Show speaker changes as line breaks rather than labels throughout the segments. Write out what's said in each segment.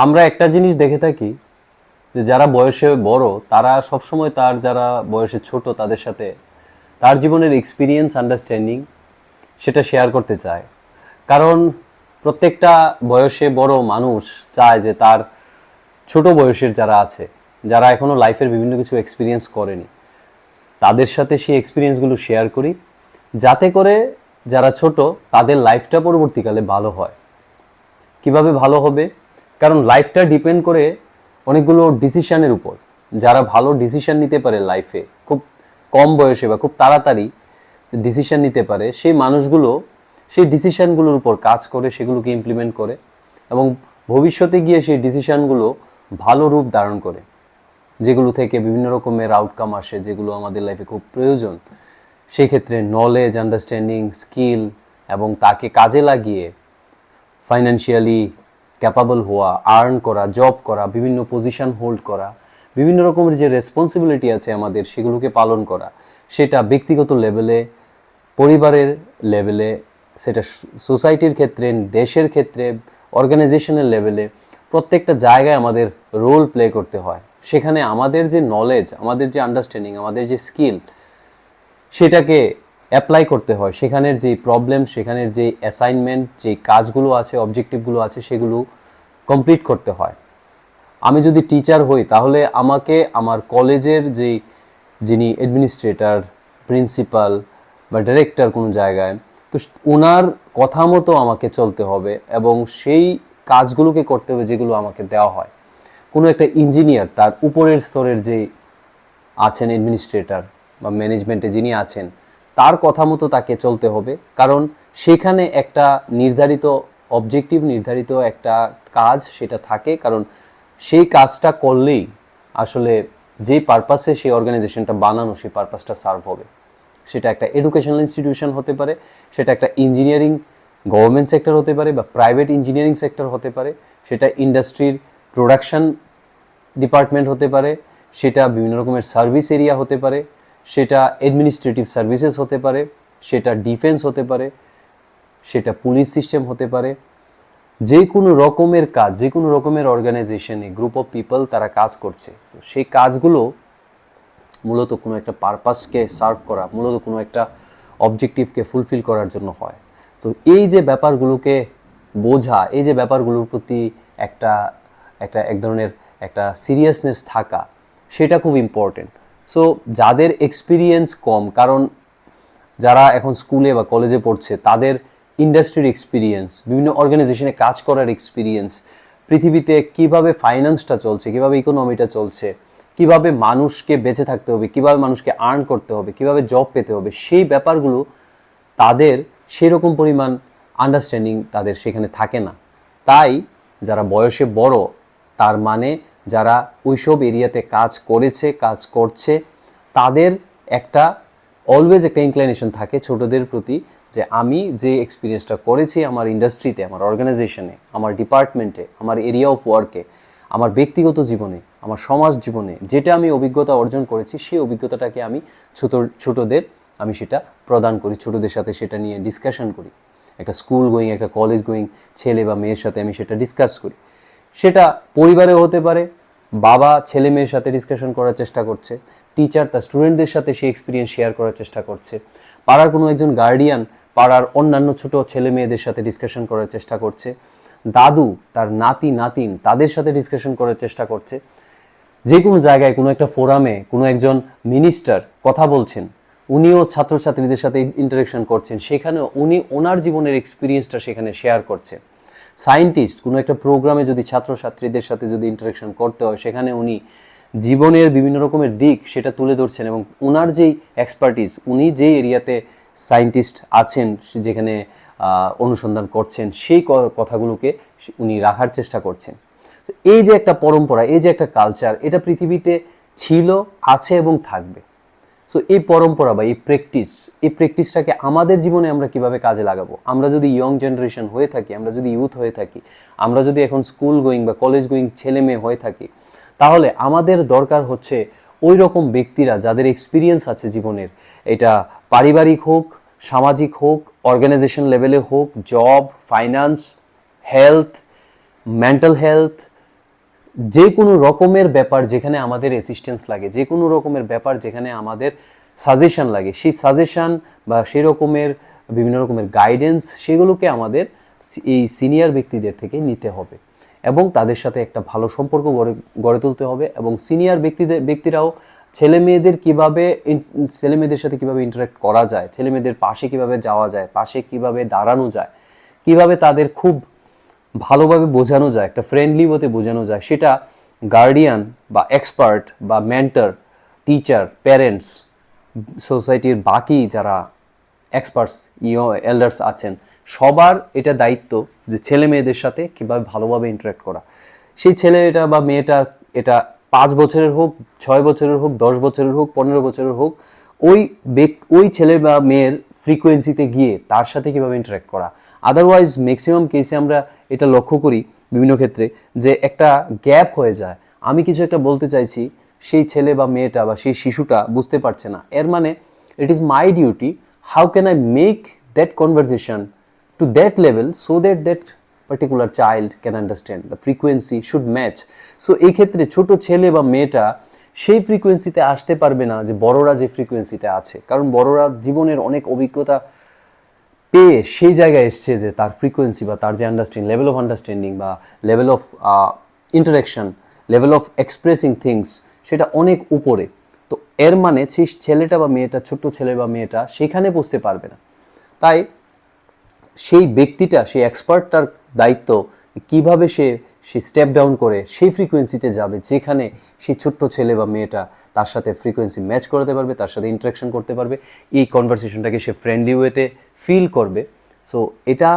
আমরা একটা জিনিস দেখে থাকি যে যারা বয়সে বড় তারা সবসময় তার যারা বয়সে ছোট তাদের সাথে তার জীবনের এক্সপিরিয়েন্স আন্ডারস্ট্যান্ডিং সেটা শেয়ার করতে চায়। কারণ প্রত্যেকটা বয়সে বড় মানুষ চায় যে তার ছোট বয়সের যারা আছে, যারা এখনও লাইফের বিভিন্ন কিছু এক্সপিরিয়েন্স করেনি, তাদের সাথে সেই এক্সপিরিয়েন্সগুলো শেয়ার করি, যাতে করে যারা ছোট তাদের লাইফটা পরবর্তীকালে ভালো হয়। কিভাবে ভালো হবে? কারণ লাইফটা ডিপেন্ড করে অনেকগুলো ডিসিশনের উপর। যারা ভালো ডিসিশন নিতে পারে লাইফে খুব কম বয়সে বা খুব তাড়াতাড়ি ডিসিশন নিতে পারে, সেই মানুষগুলো সেই ডিসিশনগুলোর উপর কাজ করে, সেগুলোকে ইমপ্লিমেন্ট করে এবং ভবিষ্যতে গিয়ে সেই ডিসিশনগুলো ভালো রূপ ধারণ করে, যেগুলো থেকে বিভিন্ন রকমের আউটকাম আসে, যেগুলো আমাদের লাইফে খুব প্রয়োজন। সেই ক্ষেত্রে নলেজ, আন্ডারস্ট্যান্ডিং, স্কিল এবং তাকে কাজে লাগিয়ে ফাইন্যান্সিয়ালি ক্যাপাবল হওয়া, আর্ন করা, জব করা, বিভিন্ন পজিশন হোল্ড করা, বিভিন্ন রকমের যে রেসপন্সিবিলিটি আছে আমাদের সেগুলোকে পালন করা, সেটা ব্যক্তিগত লেভেলে, পরিবারের লেভেলে, সেটা সোসাইটির ক্ষেত্রে, দেশের ক্ষেত্রে, অর্গানাইজেশনের লেভেলে, প্রত্যেকটা জায়গায় আমাদের রোল প্লে করতে হয়। সেখানে আমাদের যে নলেজ, আমাদের যে আন্ডারস্ট্যান্ডিং, আমাদের যে স্কিল, সেটাকে অ্যাপ্লাই করতে হয়। সেখানের যে প্রবলেম, সেখানের যে অ্যাসাইনমেন্ট, যে কাজগুলো আছে, অবজেক্টিভগুলো আছে, সেগুলো কমপ্লিট করতে হয়। আমি যদি টিচার হই তাহলে আমাকে আমার কলেজের যে যিনি অ্যাডমিনিস্ট্রেটর, প্রিন্সিপাল বা ডিরেক্টর কোনো জায়গায়, তো ওনার কথা মতো আমাকে চলতে হবে এবং সেই কাজগুলোকে করতে হবে যেগুলো আমাকে দেওয়া হয়। কোনো একটা ইঞ্জিনিয়ার তার উপরের স্তরের যে আছেন অ্যাডমিনিস্ট্রেটর বা ম্যানেজমেন্টে যিনি আছেন, তার কথা মতো তাকে চলতে হবে। কারণ সেখানে একটা নির্ধারিত অবজেক্টিভ, নির্ধারিত একটা কাজ সেটা থাকে। কারণ সেই কাজটা করলেই আসলে যেই পারপাসে সেই অর্গানাইজেশনটা বানানো, সেই পারপাসটা সার্ভ হবে। সেটা একটা এডুকেশনাল ইনস্টিটিউশন হতে পারে, সেটা একটা ইঞ্জিনিয়ারিং গভর্নমেন্ট সেক্টর হতে পারে বা প্রাইভেট ইঞ্জিনিয়ারিং সেক্টর হতে পারে, সেটা ইন্ডাস্ট্রির প্রোডাকশন ডিপার্টমেন্ট হতে পারে, সেটা বিভিন্ন রকমের সার্ভিস এরিয়া হতে পারে, সেটা অ্যাডমিনিস্ট্রেটিভ সার্ভিসেস হতে পারে, সেটা ডিফেন্স হতে পারে, সেটা পুলিশ সিস্টেম হতে পারে। যে কোনো রকমের কাজ, যে কোনো রকমের অর্গানাইজেশনে গ্রুপ অফ পিপল তারা কাজ করছে, তো সেই কাজগুলো মূলত কোনো একটা পারপাসকে সার্ভ করা, মূলত কোনো একটা অবজেক্টিভকে ফুলফিল করার জন্য হয়। তো এই যে ব্যাপারগুলোকে বোঝা, এই যে ব্যাপারগুলোর প্রতি একটা একটা এক ধরনের একটা সিরিয়াসনেস থাকা, সেটা খুব ইম্পর্টেন্ট। সো যাদের এক্সপিরিয়েন্স কম, কারণ যারা এখন স্কুলে বা কলেজে পড়ছে তাদের ইন্ডাস্ট্রির এক্সপিরিয়েন্স, বিভিন্ন অর্গানাইজেশনে কাজ করার এক্সপিরিয়েন্স, পৃথিবীতে কিভাবে ফাইন্যান্সটা চলছে, কিভাবে ইকোনমিটা চলছে, কিভাবে মানুষকে বেঁচে থাকতে হবে, কিভাবে মানুষকে আর্ন করতে হবে, কিভাবে জব পেতে হবে, সেই ব্যাপারগুলো তাদের সেরকম পরিমাণ আন্ডারস্ট্যান্ডিং তাদের সেখানে থাকে না। তাই যারা বয়সে বড়, তার মানে যারা ওইসব এরিয়াতে কাজ করেছে, কাজ করছে, তাদের একটা অলওয়েজ একটা ইনক্লাইনেশন থাকে ছোটদের প্রতি, যে আমি যে এক্সপিরিয়েন্সটা করেছি আমার ইন্ডাস্ট্রিতে, আমার অর্গানাইজেশনে, আমার ডিপার্টমেন্টে, আমার এরিয়া অফ ওয়ার্কে, আমার ব্যক্তিগত জীবনে, আমার সমাজ জীবনে যেটা আমি অভিজ্ঞতা অর্জন করেছি, সেই অভিজ্ঞতাটাকে আমি ছোটদের আমি সেটা প্রদান করি, ছোটদের সাথে সেটা নিয়ে ডিসকাশন করি। একটা স্কুল গোয়িং, একটা কলেজ গোয়িং ছেলে বা মেয়ের সাথে আমি সেটা ডিসকাস করি। সেটা পরিবারেও হতে পারে, বাবা ছেলে মেয়ের সাথে ডিসকাশন করার চেষ্টা করছে, টিচার তার স্টুডেন্টদের সাথে সেই এক্সপিরিয়েন্স শেয়ার করার চেষ্টা করছে, পাড়ার কোনো একজন গার্ডিয়ান পাড়ার অন্যান্য ছোট ছেলে মেয়েদের সাথে ডিসকাশন করার চেষ্টা করছে, দাদু তার নাতি নাতিন তাদের সাথে ডিসকাশন করার চেষ্টা করছে। যে কোনো জায়গায় কোনো একটা ফোরামে কোনো একজন মিনিস্টার কথা বলছেন, উনিও ছাত্রছাত্রীদের সাথে ইন্টারেকশন করছেন, সেখানেও উনি ওনার জীবনের এক্সপিরিয়েন্সটা সেখানে শেয়ার করছেন। সায়েন্টিস্ট কোনো একটা প্রোগ্রামে যদি ছাত্রছাত্রীদের সাথে যদি ইন্টারেকশন করতে হয়, সেখানে উনি জীবনের বিভিন্ন রকমের দিক সেটা তুলে ধরছেন এবং ওনার যেই এক্সপার্টিস, উনি যেই এরিয়াতে সায়েন্টিস্ট আছেন, যেখানে অনুসন্ধান করছেন, সেই কথাগুলোকে উনি রাখার চেষ্টা করছেন। এই যে একটা পরম্পরা, এই যে একটা কালচার, এটা পৃথিবীতে ছিল, আছে এবং থাকবে। সো এই পরম্পরা বা এই প্র্যাকটিসটাকে আমাদের জীবনে আমরা কিভাবে কাজে লাগাবো? আমরা যদি ইয়ং জেনারেশন হয়ে থাকি, আমরা যদি ইউথ হয়ে থাকি, আমরা যদি এখন স্কুল গোয়িং বা কলেজ গোয়িং ছেলে মেয়ে হয়ে থাকি, তাহলে আমাদের দরকার হচ্ছে ওই রকম ব্যক্তিরা যাদের এক্সপিরিয়েন্স আছে জীবনের, এটা পারিবারিক হোক, সামাজিক হোক, অর্গানাইজেশন লেভেলে হোক, job, finance, health, mental health, যে কোনো রকমের ব্যাপার যেখানে আমাদের অ্যাসিস্ট্যান্স লাগে, যে কোনো রকমের ব্যাপার যেখানে আমাদের সাজেশন লাগে, সেই সাজেশন বা সেই রকমের বিভিন্ন রকমের গাইডেন্স সেগুলোকে আমাদের এই সিনিয়র ব্যক্তিদের থেকে নিতে হবে এবং তাদের সাথে একটা ভালো সম্পর্ক গড়ে তুলতে হবে। এবং সিনিয়র ব্যক্তিরাও ছেলে মেয়েদের সাথে কিভাবে ইন্টারাক্ট করা যায়, ছেলে মেয়েদের পাশে কিভাবে যাওয়া যায়, পাশে কিভাবে দাঁড়ানো যায়, কিভাবে তাদের খুব ভালোভাবে বোঝানো যায়, একটা ফ্রেন্ডলি ওয়েতে বোঝানো যায়, সেটা গার্ডিয়ান বা এক্সপার্ট বা মেন্টর, টিচার, প্যারেন্টস, সোসাইটির বাকি যারা এক্সপার্টস এল্ডার্স আছেন, সবার এটা দায়িত্ব যে ছেলে মেয়েদের সাথে কীভাবে ভালোভাবে ইন্টারাক্ট করা। সেই ছেলেটা বা মেয়েটা এটা 5 বছরের হোক, 6 বছরের হোক, 10 বছরের হোক, 15 বছরের হোক, ওই ছেলে বা মেয়ের ফ্রিকোয়েন্সিতে গিয়ে তার সাথে কীভাবে ইন্টারাক্ট করা। আদারওয়াইজ ম্যাক্সিমাম কেসে আমরা এটা লক্ষ্য করি বিভিন্ন ক্ষেত্রে যে একটা গ্যাপ হয়ে যায়। আমি কিছু একটা বলতে চাইছি, সেই ছেলে বা মেয়েটা বা সেই শিশুটা বুঝতে পারছে না। এর মানে it is my duty, how can I make that conversation to that level so that that particular child can understand, the frequency should match. So এই ক্ষেত্রে ছোট ছেলে বা মেয়েটা সেই ফ্রিকোয়েন্সিতে আসতে পারবে না যে বড়রা যে ফ্রিকোয়েন্সিতে আছে, কারণ বড়রা জীবনের অনেক অভিজ্ঞতা পেয়ে সেই জায়গায় এসছে যে তার ফ্রিকোয়েন্সি বা তার যে আন্ডারস্ট্যান্ডিং, লেভেল অফ আন্ডারস্ট্যান্ডিং বা level of interaction, level of expressing things সেটা অনেক উপরে। তো এর মানে সেই ছেলেটা বা মেয়েটা, ছোট্ট ছেলে বা মেয়েটা সেখানে পৌঁছতে পারবে না। তাই সেই ব্যক্তিটা, সেই এক্সপার্টটার দায়িত্ব কিভাবে সে স্টেপ ডাউন করে সেই ফ্রিকোয়েন্সিতে যাবে যেখানে সেই ছোট্ট ছেলে বা মেয়েটা তার সাথে ফ্রিকোয়েন্সি ম্যাচ করতে পারবে, তার সাথে ইন্টারাকশন করতে পারবে, এই কনভারসেশনটাকে সে ফ্রেন্ডলি ওয়েতে ফিল করবে। সো এটা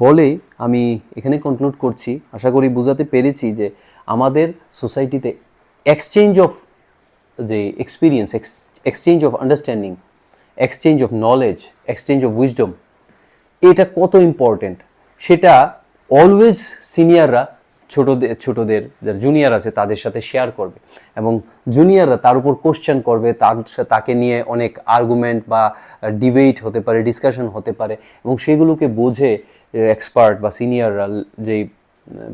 বলেই আমি এখানে কনক্লুড করছি। আশা করি বুঝাতে পেরেছি যে আমাদের সোসাইটিতে এক্সচেঞ্জ অফ যে experience, exchange of understanding, exchange of knowledge, exchange of wisdom, এটা কত ইম্পর্টেন্ট সেটা অলওয়েজ সিনিয়ররা ছোটদের যারা জুনিয়র আছে তাদের সাথে শেয়ার করবে এবং জুনিয়ররা তার উপর কোশ্চেন করবে, তাকে নিয়ে অনেক আর্গুমেন্ট বা ডিবেট হতে পারে, ডিসকাশন হতে পারে এবং সেগুলোকে বুঝে এক্সপার্ট বা সিনিয়ররা যেই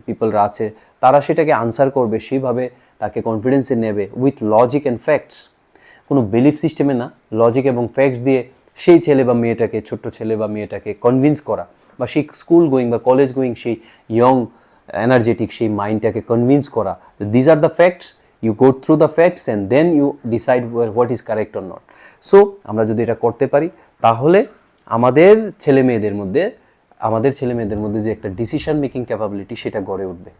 পিপলরা আছে তারা সেটাকে আনসার করবে, সেইভাবে তাকে কনফিডেন্সে নেবে উইথ লজিক অ্যান্ড ফ্যাক্টস। কোনো বিলিফ সিস্টেমে না, লজিক এবং ফ্যাক্টস দিয়ে সেই ছেলে বা মেয়েটাকে, ছোট্ট ছেলে বা মেয়েটাকে কনভিন্স করা বা সেই স্কুল গোয়িং বা কলেজ গোয়িং সেই ইয়ং এনার্জেটিক সেই মাইন্ডটাকে কনভিন্স করা, these are the facts, you go through the facts and then you decide what is correct or not. So আমরা যদি এটা করতে পারি তাহলে আমাদের ছেলে মেয়েদের মধ্যে যে একটা ডিসিশন মেকিং ক্যাপাবিলিটি সেটা গড়ে উঠবে।